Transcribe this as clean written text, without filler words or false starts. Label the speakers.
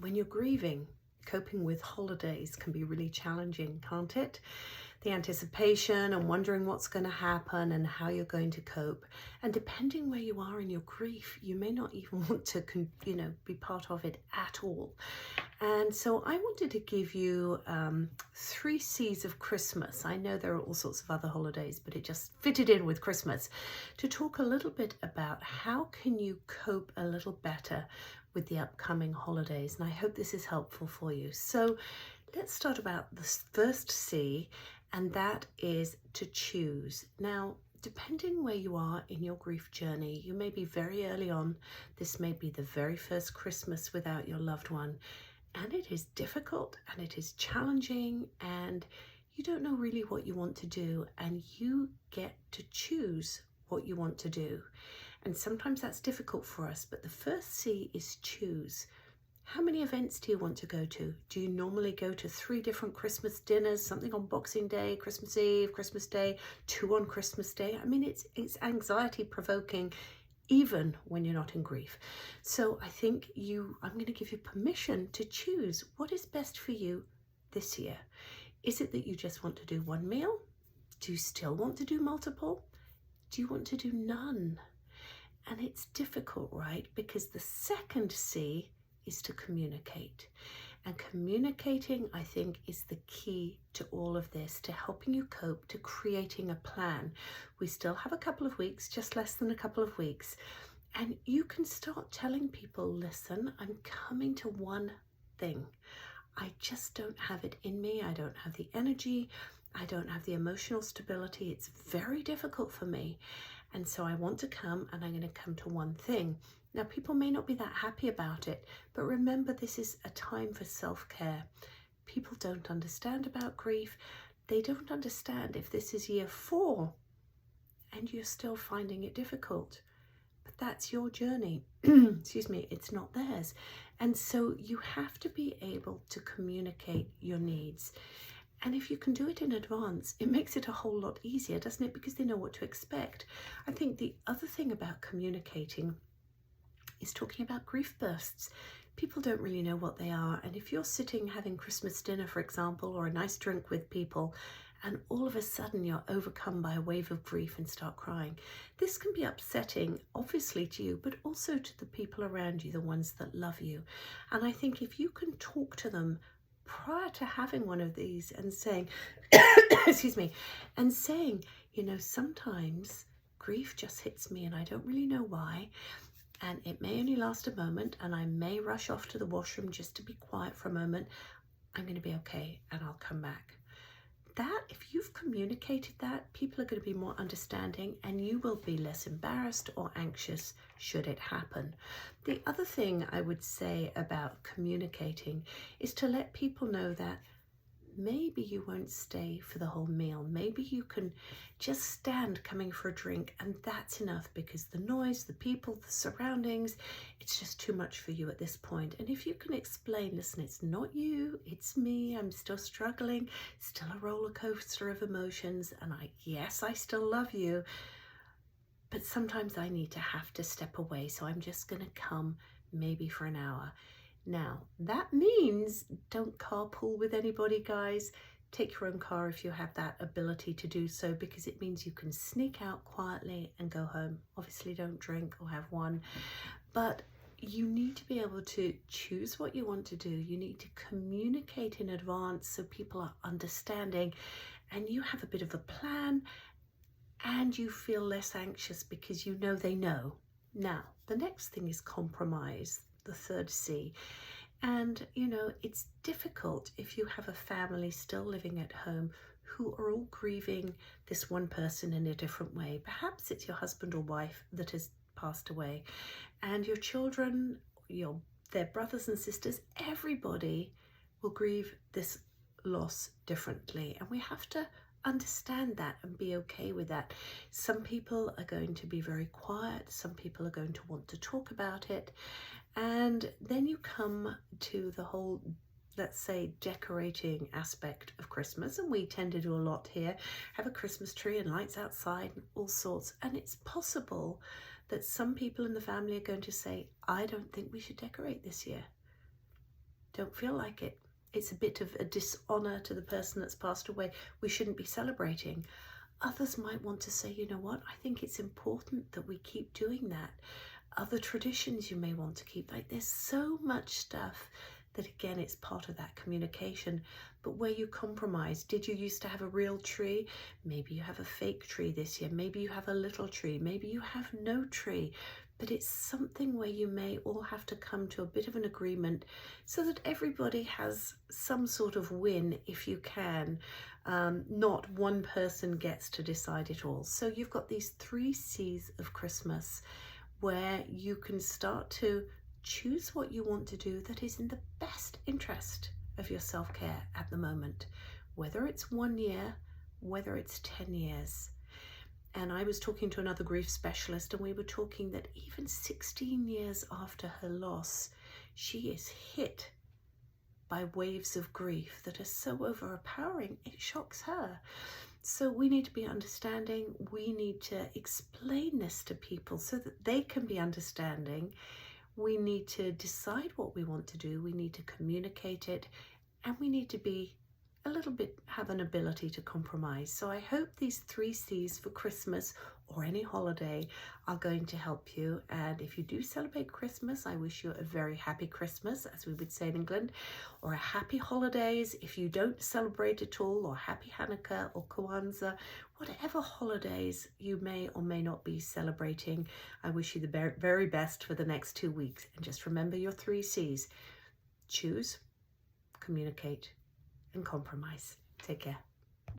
Speaker 1: When you're grieving, coping with holidays can be really challenging, can't it? The anticipation and wondering what's going to happen and how you're going to cope. And depending where you are in your grief, you may not even want to, be part of it at all. And so I wanted to give you 3 C's of Christmas. I know there are all sorts of other holidays, but it just fitted in with Christmas to talk a little bit about how can you cope a little better with the upcoming holidays. And I hope this is helpful for you. So let's start about the first C, and that is to choose. Now, depending where you are in your grief journey, you may be very early on. This may be the very first Christmas without your loved one. And it is difficult and it is challenging and you don't know really what you want to do, and you get to choose what you want to do. And sometimes that's difficult for us, but the first C is choose. How many events do you want to go to? Do you normally go to 3 different Christmas dinners, something on Boxing Day, Christmas Eve, Christmas Day, 2 on Christmas Day? I mean, it's anxiety provoking even when you're not in grief. So I think I'm going to give you permission to choose what is best for you this year. Is it that you just want to do 1 meal? Do you still want to do multiple? Do you want to do none? And it's difficult, right? Because the second C is to communicate. And communicating, I think, is the key to all of this, to helping you cope, to creating a plan. We still have a couple of weeks, just less than a couple of weeks. And you can start telling people, listen, I'm coming to one thing. I just don't have it in me. I don't have the energy. I don't have the emotional stability. It's very difficult for me. And so I want to come, and I'm going to come to one thing. Now, people may not be that happy about it, but remember, this is a time for self-care. People don't understand about grief. They don't understand if this is year 4 and you're still finding it difficult. But that's your journey. Excuse me, it's not theirs. And so you have to be able to communicate your needs. And if you can do it in advance, it makes it a whole lot easier, doesn't it? Because they know what to expect. I think the other thing about communicating is talking about grief bursts. People don't really know what they are. And if you're sitting having Christmas dinner, for example, or a nice drink with people, and all of a sudden you're overcome by a wave of grief and start crying, this can be upsetting, obviously to you, but also to the people around you, the ones that love you. And I think if you can talk to them prior to having one of these and saying, excuse me, and saying, sometimes grief just hits me and I don't really know why. And it may only last a moment, and I may rush off to the washroom just to be quiet for a moment. I'm going to be okay, and I'll come back. That, if you've communicated that, people are going to be more understanding, and you will be less embarrassed or anxious should it happen. The other thing I would say about communicating is to let people know that maybe you won't stay for the whole meal. Maybe you can just stand coming for a drink, and that's enough, because the noise, the people, the surroundings, it's just too much for you at this point. And if you can explain, listen, it's not you, it's me, I'm still struggling, still a roller coaster of emotions, and yes, I still love you, but sometimes I need to have to step away, so I'm just going to come maybe for an hour. Now, that means don't carpool with anybody, guys. Take your own car if you have that ability to do so, because it means you can sneak out quietly and go home. Obviously, don't drink or have one, but you need to be able to choose what you want to do. You need to communicate in advance so people are understanding, and you have a bit of a plan, and you feel less anxious because you know they know. Now, the next thing is compromise, the third C. And it's difficult if you have a family still living at home who are all grieving this one person in a different way. Perhaps it's your husband or wife that has passed away, and your children, their brothers and sisters, everybody will grieve this loss differently, and we have to understand that and be okay with that. Some people are going to be very quiet, some people are going to want to talk about it, and then you come to the whole, let's say, decorating aspect of Christmas, and we tend to do a lot here, have a Christmas tree and lights outside and all sorts, and it's possible that some people in the family are going to say, I don't think we should decorate this year. don't feel like it. It's a bit of a dishonor to the person that's passed away. We shouldn't be celebrating. Others might want to say, you know what, I think it's important that we keep doing that. Other traditions you may want to keep. Like, there's so much stuff that, again, it's part of that communication. But where you compromise, did you used to have a real tree? Maybe you have a fake tree this year. Maybe you have a little tree. Maybe you have no tree. But it's something where you may all have to come to a bit of an agreement so that everybody has some sort of win if you can. Not one person gets to decide it all. So you've got these 3 C's of Christmas where you can start to choose what you want to do that is in the best interest of your self-care at the moment, whether it's 1 year, whether it's 10 years. And I was talking to another grief specialist, and we were talking that even 16 years after her loss, she is hit by waves of grief that are so overpowering, it shocks her. So we need to be understanding. We need to explain this to people so that they can be understanding. We need to decide what we want to do. We need to communicate it, and we need to be a little bit, have an ability to compromise. So I hope these 3 C's for Christmas or any holiday are going to help you. And if you do celebrate Christmas, I wish you a very happy Christmas, as we would say in England, or a happy holidays if you don't celebrate at all, or happy Hanukkah or Kwanzaa, whatever holidays you may or may not be celebrating. I wish you the very best for the next 2 weeks. And just remember your 3 C's. Choose, communicate, and compromise. Take care.